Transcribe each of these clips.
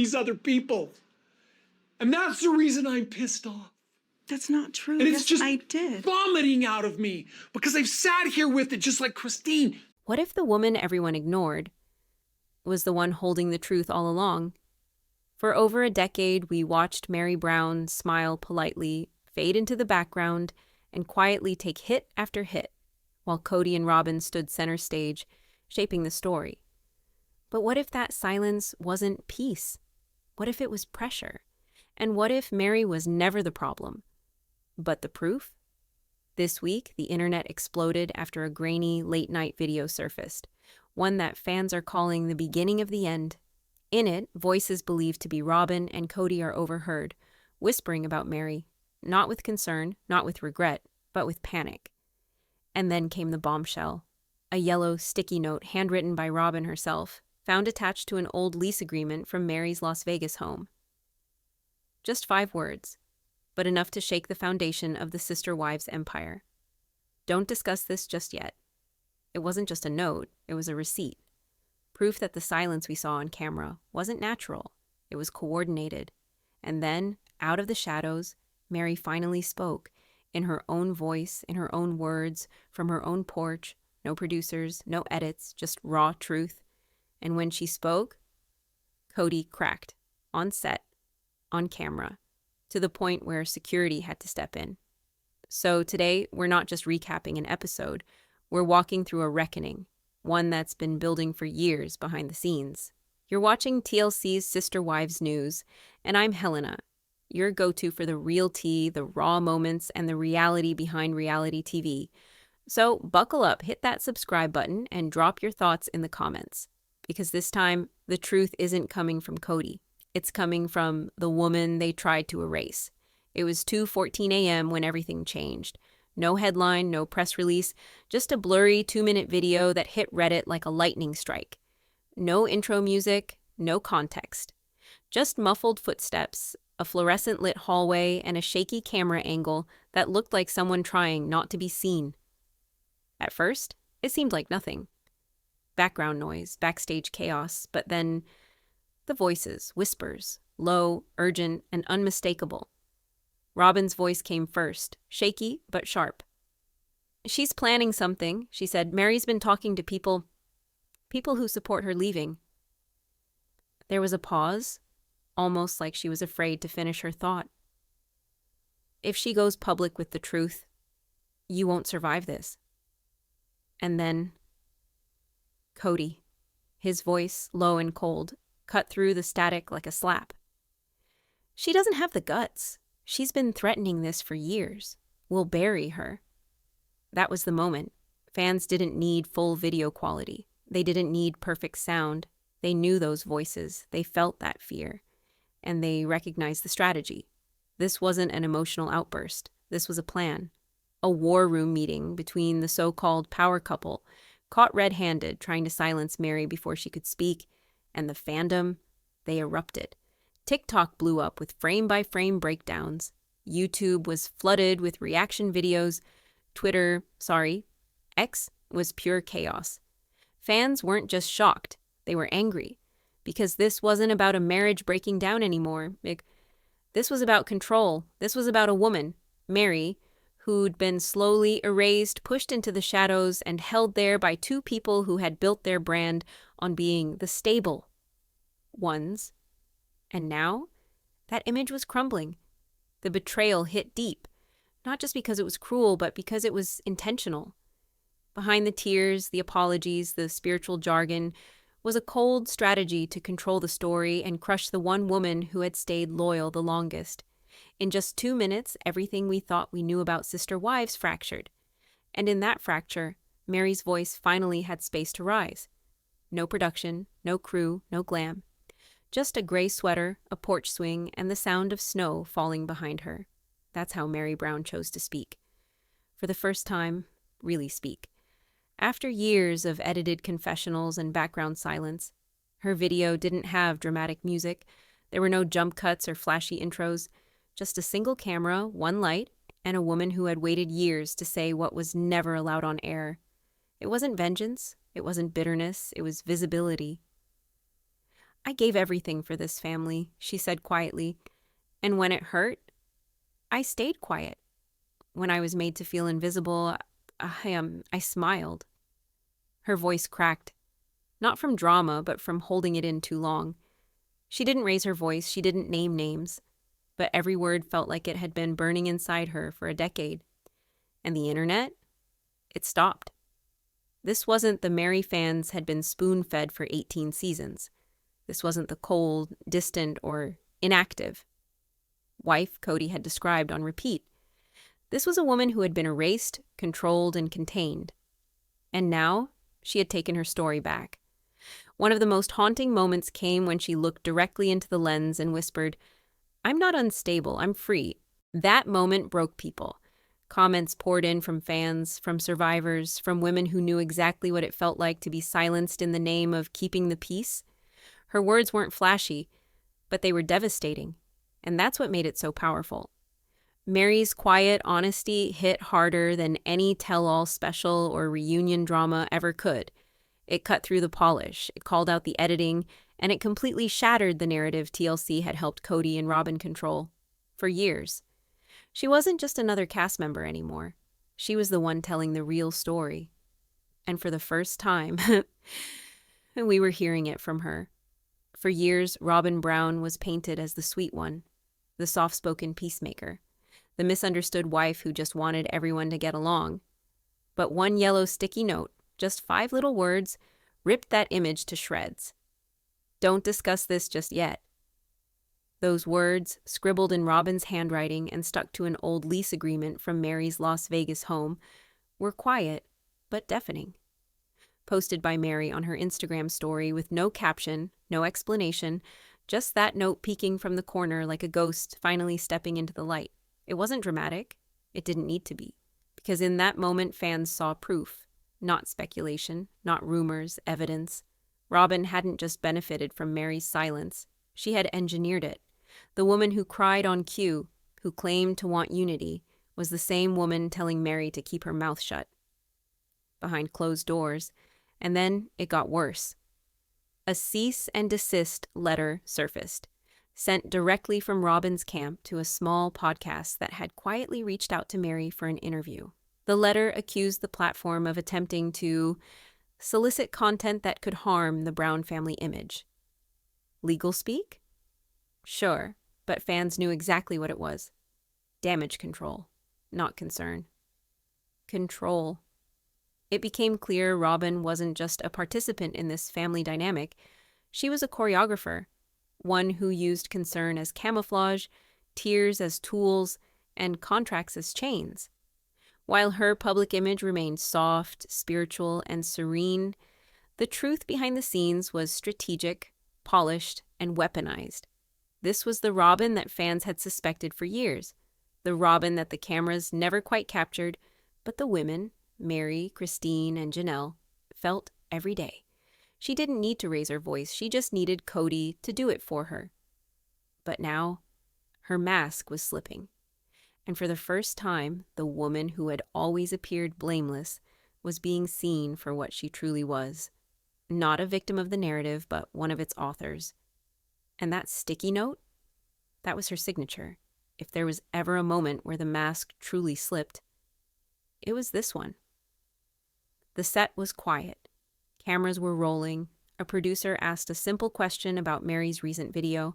these other people. And that's the reason I'm pissed off. That's not true. And it's Yes, just I did. vomiting out of me because I've sat here with it just like Christine. What if the woman everyone ignored was the one holding the truth all along? For over a decade, we watched Meri Brown smile politely, fade into the background, and quietly take hit after hit, while Cody and Robyn stood center stage, shaping the story. But what if that silence wasn't peace? What if it was pressure? And what if Meri was never the problem? But the proof? This week, the internet exploded after a grainy, late-night video surfaced, one that fans are calling the beginning of the end. In it, voices believed to be Robyn and Cody are overheard, whispering about Meri, not with concern, not with regret, but with panic. And then came the bombshell, a yellow, sticky note handwritten by Robyn herself, found attached to an old lease agreement from Meri's Las Vegas home. Just 5 words, but enough to shake the foundation of the sister wives' empire. Don't discuss this just yet. It wasn't just a note, it was a receipt. Proof that the silence we saw on camera wasn't natural, it was coordinated. And then, out of the shadows, Meri finally spoke, in her own voice, in her own words, from her own porch, no producers, no edits, just raw truth. And when she spoke, Cody cracked, on set, on camera, to the point where security had to step in. So today, we're not just recapping an episode, we're walking through a reckoning, one that's been building for years behind the scenes. You're watching TLC's Sister Wives News, and I'm Helena, your go-to for the real tea, the raw moments, and the reality behind reality TV. So buckle up, hit that subscribe button, and drop your thoughts in the comments. Because this time, the truth isn't coming from Cody. It's coming from the woman they tried to erase. It was 2:14 a.m. when everything changed. No headline, no press release, just a blurry 2-minute video that hit Reddit like a lightning strike. No intro music, no context. Just muffled footsteps, a fluorescent-lit hallway, and a shaky camera angle that looked like someone trying not to be seen. At first, it seemed like nothing. Background noise, backstage chaos, but then the voices, whispers, low, urgent, and unmistakable. Robyn's voice came first, shaky but sharp. "She's planning something," she said. "Meri's been talking to people who support her leaving." There was a pause, almost like she was afraid to finish her thought. "If she goes public with the truth, you won't survive this." And then Cody, his voice low and cold, cut through the static like a slap. "She doesn't have the guts. She's been threatening this for years. We'll bury her." That was the moment. Fans didn't need full video quality. They didn't need perfect sound. They knew those voices. They felt that fear. And they recognized the strategy. This wasn't an emotional outburst. This was a plan. A war room meeting between the so-called power couple, caught red-handed trying to silence Meri before she could speak, and the fandom, they erupted. TikTok blew up with frame-by-frame breakdowns. YouTube was flooded with reaction videos. X was pure chaos. Fans weren't just shocked, they were angry. Because this wasn't about a marriage breaking down anymore. This was about control. This was about a woman, Meri, who'd been slowly erased, pushed into the shadows, and held there by 2 people who had built their brand on being the stable ones. And now, that image was crumbling. The betrayal hit deep, not just because it was cruel, but because it was intentional. Behind the tears, the apologies, the spiritual jargon, was a cold strategy to control the story and crush the one woman who had stayed loyal the longest. In just 2 minutes, everything we thought we knew about Sister Wives fractured. And in that fracture, Meri's voice finally had space to rise. No production, no crew, no glam. Just a gray sweater, a porch swing, and the sound of snow falling behind her. That's how Meri Brown chose to speak. For the first time, really speak. After years of edited confessionals and background silence, her video didn't have dramatic music. There were no jump cuts or flashy intros. Just a single camera, one light, and a woman who had waited years to say what was never allowed on air. It wasn't vengeance. It wasn't bitterness. It was visibility. I gave everything for this family, she said quietly. And when it hurt, I stayed quiet. When I was made to feel invisible, I smiled. Her voice cracked, not from drama, but from holding it in too long. She didn't raise her voice, she didn't name names, but every word felt like it had been burning inside her for a decade. And the internet? It stopped. This wasn't the Meri fans had been spoon-fed for 18 seasons. This wasn't the cold, distant, or inactive wife Cody had described on repeat. This was a woman who had been erased, controlled, and contained. And now, she had taken her story back. One of the most haunting moments came when she looked directly into the lens and whispered, "I'm not unstable, I'm free." That moment broke people. Comments poured in from fans, from survivors, from women who knew exactly what it felt like to be silenced in the name of keeping the peace. Her words weren't flashy, but they were devastating, and that's what made it so powerful. Meri's quiet honesty hit harder than any tell-all special or reunion drama ever could. It cut through the polish, it called out the editing, and it completely shattered the narrative TLC had helped Cody and Robyn control for years. She wasn't just another cast member anymore. She was the one telling the real story. And for the first time, we were hearing it from her. For years, Robyn Brown was painted as the sweet one, the soft-spoken peacemaker, the misunderstood wife who just wanted everyone to get along. But one yellow sticky note, just 5 little words, ripped that image to shreds. "Don't discuss this just yet." Those words, scribbled in Robyn's handwriting and stuck to an old lease agreement from Meri's Las Vegas home, were quiet but deafening. Posted by Meri on her Instagram story with no caption, no explanation, just that note peeking from the corner like a ghost finally stepping into the light. It wasn't dramatic. It didn't need to be. Because in that moment, fans saw proof. Not speculation, not rumors, evidence. Robyn hadn't just benefited from Meri's silence. She had engineered it. The woman who cried on cue, who claimed to want unity, was the same woman telling Meri to keep her mouth shut. Behind closed doors. And then it got worse. A cease and desist letter surfaced, sent directly from Robyn's camp to a small podcast that had quietly reached out to Meri for an interview. The letter accused the platform of attempting to solicit content that could harm the Brown family image. Legal speak? Sure, but fans knew exactly what it was. Damage control, not concern. Control. It became clear Robyn wasn't just a participant in this family dynamic. She was a choreographer, one who used concern as camouflage, tears as tools, and contracts as chains. While her public image remained soft, spiritual, and serene, the truth behind the scenes was strategic, polished, and weaponized. This was the Robyn that fans had suspected for years, the Robyn that the cameras never quite captured, but the women, Meri, Christine, and Janelle, felt every day. She didn't need to raise her voice, she just needed Cody to do it for her. But now, her mask was slipping. And for the first time, the woman who had always appeared blameless was being seen for what she truly was. Not a victim of the narrative, but one of its authors. And that sticky note? That was her signature. If there was ever a moment where the mask truly slipped, it was this one. The set was quiet. Cameras were rolling. A producer asked a simple question about Meri's recent video,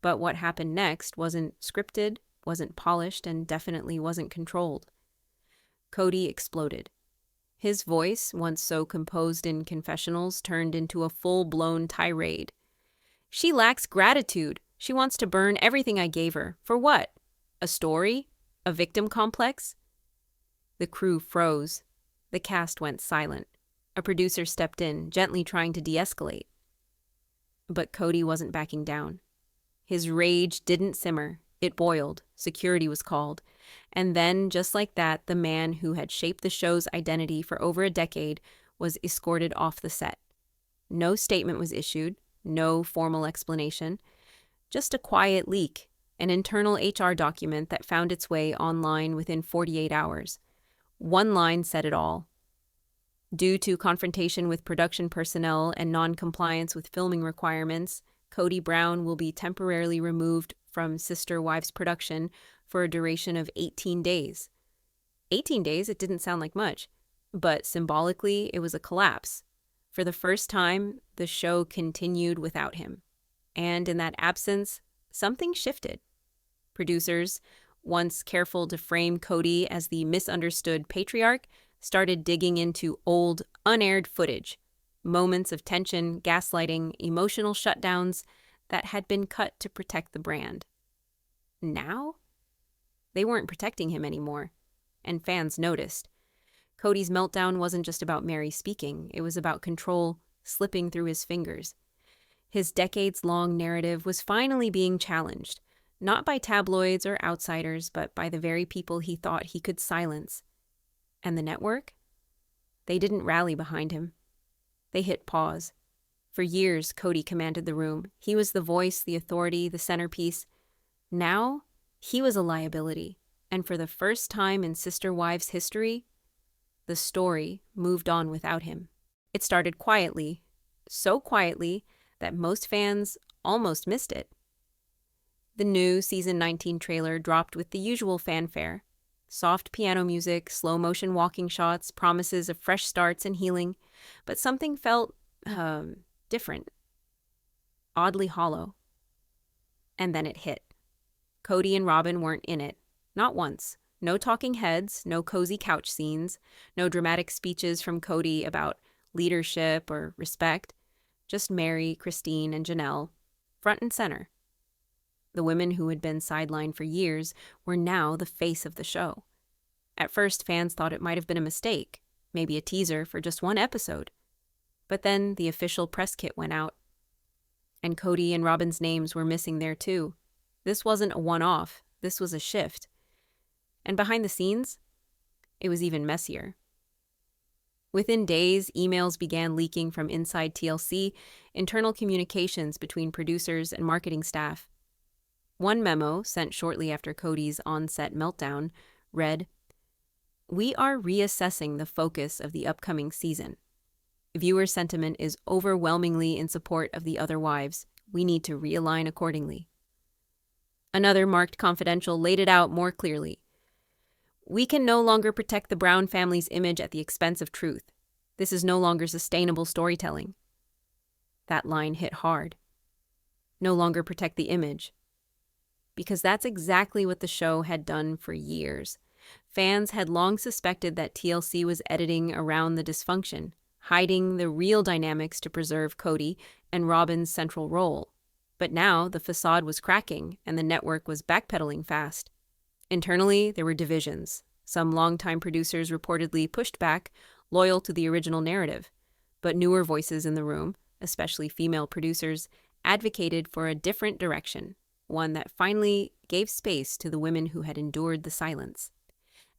but what happened next wasn't scripted, wasn't polished, and definitely wasn't controlled. Cody exploded. His voice, once so composed in confessionals, turned into a full-blown tirade. "She lacks gratitude. She wants to burn everything I gave her. For what? A story? A victim complex?" The crew froze. The cast went silent. A producer stepped in, gently trying to de-escalate. But Cody wasn't backing down. His rage didn't simmer. It boiled. Security was called. And then, just like that, the man who had shaped the show's identity for over a decade was escorted off the set. No statement was issued, no formal explanation, just a quiet leak, an internal HR document that found its way online within 48 hours. One line said it all. Due to confrontation with production personnel and non-compliance with filming requirements, Cody Brown will be temporarily removed from Sister Wives production for a duration of 18 days. 18 days, it didn't sound like much, but symbolically, it was a collapse. For the first time, the show continued without him. And in that absence, something shifted. Producers, once careful to frame Cody as the misunderstood patriarch, started digging into old, unaired footage, moments of tension, gaslighting, emotional shutdowns that had been cut to protect the brand. Now, they weren't protecting him anymore, and fans noticed. Cody's meltdown wasn't just about Meri speaking, it was about control slipping through his fingers. His decades-long narrative was finally being challenged, not by tabloids or outsiders, but by the very people he thought he could silence. And the network? They didn't rally behind him. They hit pause. For years, Cody commanded the room. He was the voice, the authority, the centerpiece. Now, he was a liability, and for the first time in Sister Wives history, the story moved on without him. It started quietly, so quietly that most fans almost missed it. The new Season 19 trailer dropped with the usual fanfare. Soft piano music, slow-motion walking shots, promises of fresh starts and healing, but something felt, different. Oddly hollow. And then it hit. Cody and Robyn weren't in it. Not once. No talking heads, no cozy couch scenes, no dramatic speeches from Cody about leadership or respect. Just Meri, Christine, and Janelle, front and center. The women who had been sidelined for years were now the face of the show. At first, fans thought it might have been a mistake, maybe a teaser for just one episode. But then the official press kit went out. And Cody and Robyn's names were missing there too. This wasn't a one-off, this was a shift. And behind the scenes, it was even messier. Within days, emails began leaking from inside TLC, internal communications between producers and marketing staff. One memo, sent shortly after Cody's on-set meltdown, read, "We are reassessing the focus of the upcoming season. Viewer sentiment is overwhelmingly in support of the other wives. We need to realign accordingly." Another, marked confidential, laid it out more clearly. "We can no longer protect the Brown family's image at the expense of truth. This is no longer sustainable storytelling." That line hit hard. No longer protect the image. Because that's exactly what the show had done for years. Fans had long suspected that TLC was editing around the dysfunction, hiding the real dynamics to preserve Cody and Robyn's central role. But now the facade was cracking, and the network was backpedaling fast. Internally, there were divisions. Some longtime producers reportedly pushed back, loyal to the original narrative. But newer voices in the room, especially female producers, advocated for a different direction, one that finally gave space to the women who had endured the silence.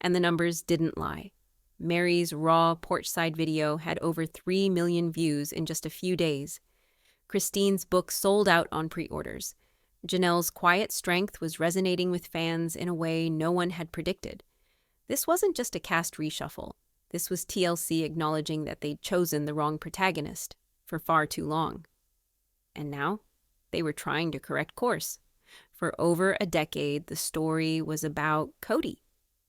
And the numbers didn't lie. Meri's raw porchside video had over 3 million views in just a few days. Christine's book sold out on pre-orders. Janelle's quiet strength was resonating with fans in a way no one had predicted. This wasn't just a cast reshuffle. This was TLC acknowledging that they'd chosen the wrong protagonist for far too long. And now, they were trying to correct course. For over a decade, the story was about Cody,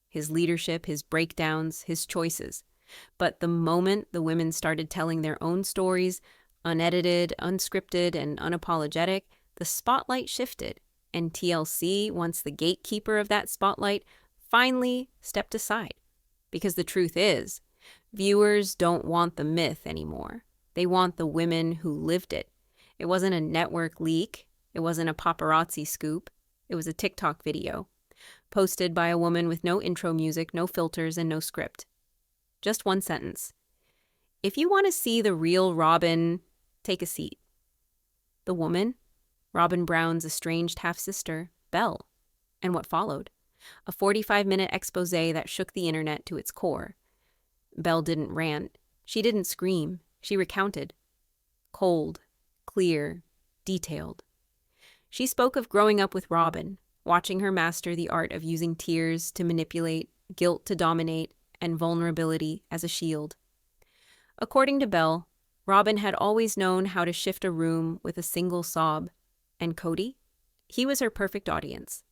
his leadership, his breakdowns, his choices. But the moment the women started telling their own stories, unedited, unscripted, and unapologetic, the spotlight shifted, and TLC, once the gatekeeper of that spotlight, finally stepped aside. Because the truth is, viewers don't want the myth anymore. They want the women who lived it. It wasn't a network leak. It wasn't a paparazzi scoop. It was a TikTok video, posted by a woman with no intro music, no filters, and no script. Just one sentence. "If you want to see the real Robyn, take a seat." The woman, Robyn Brown's estranged half-sister, Belle. And what followed? A 45-minute expose that shook the internet to its core. Belle didn't rant. She didn't scream. She recounted. Cold, clear, detailed. She spoke of growing up with Robyn, watching her master the art of using tears to manipulate, guilt to dominate, and vulnerability as a shield. According to Belle, Robyn had always known how to shift a room with a single sob. And Cody? He was her perfect audience.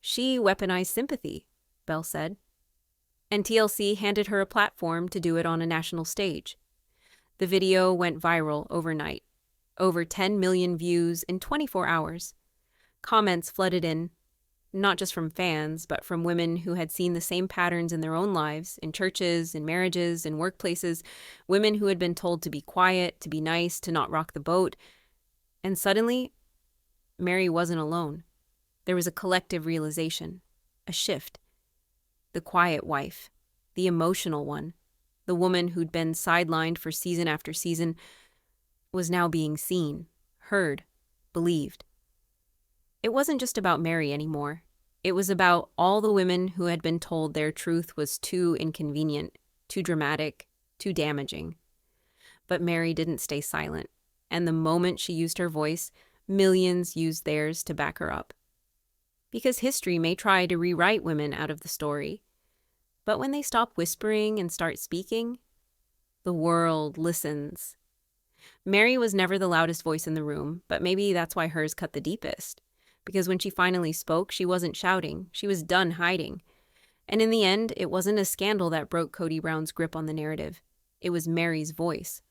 She weaponized sympathy, Bell said. And TLC handed her a platform to do it on a national stage. The video went viral overnight. Over 10 million views in 24 hours. Comments flooded in, not just from fans, but from women who had seen the same patterns in their own lives, in churches, in marriages, in workplaces, women who had been told to be quiet, to be nice, to not rock the boat. And suddenly, Meri wasn't alone. There was a collective realization, a shift. The quiet wife, the emotional one, the woman who'd been sidelined for season after season, was now being seen, heard, believed. It wasn't just about Meri anymore. It was about all the women who had been told their truth was too inconvenient, too dramatic, too damaging. But Meri didn't stay silent, and the moment she used her voice, millions used theirs to back her up. Because history may try to rewrite women out of the story, but when they stop whispering and start speaking, the world listens. Meri was never the loudest voice in the room, but maybe that's why hers cut the deepest. Because when she finally spoke, she wasn't shouting. She was done hiding. And in the end, it wasn't a scandal that broke Kody Brown's grip on the narrative. It was Meri's voice.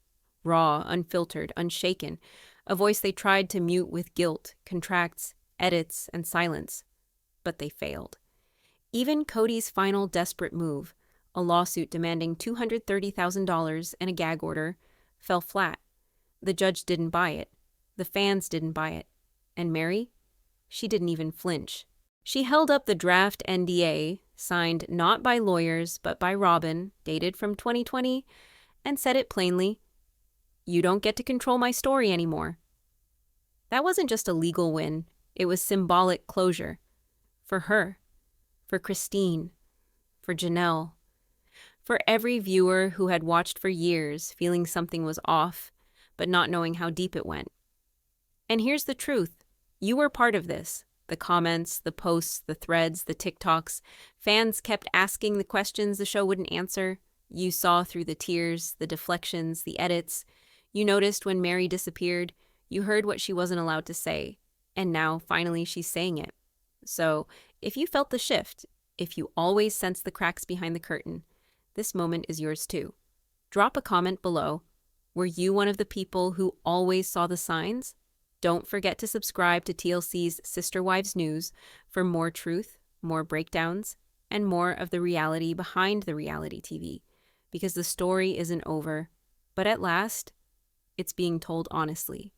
Raw, unfiltered, unshaken. A voice they tried to mute with guilt, contracts, edits, and silence. But they failed. Even Kody's final desperate move, a lawsuit demanding $230,000 and a gag order, fell flat. The judge didn't buy it. The fans didn't buy it. And Meri? She didn't even flinch. She held up the draft NDA, signed not by lawyers but by Robyn, dated from 2020, and said it plainly, "You don't get to control my story anymore." That wasn't just a legal win. It was symbolic closure. For her. For Christine. For Janelle. For every viewer who had watched for years, feeling something was off, but not knowing how deep it went. And here's the truth. You were part of this. The comments, the posts, the threads, the TikToks. Fans kept asking the questions the show wouldn't answer. You saw through the tears, the deflections, the edits. You noticed when Meri disappeared. You heard what she wasn't allowed to say. And now, finally, she's saying it. So, if you felt the shift, if you always sensed the cracks behind the curtain, this moment is yours too. Drop a comment below. Were you one of the people who always saw the signs? Don't forget to subscribe to TLC's Sister Wives News for more truth, more breakdowns, and more of the reality behind the reality TV. Because the story isn't over, but at last, it's being told honestly.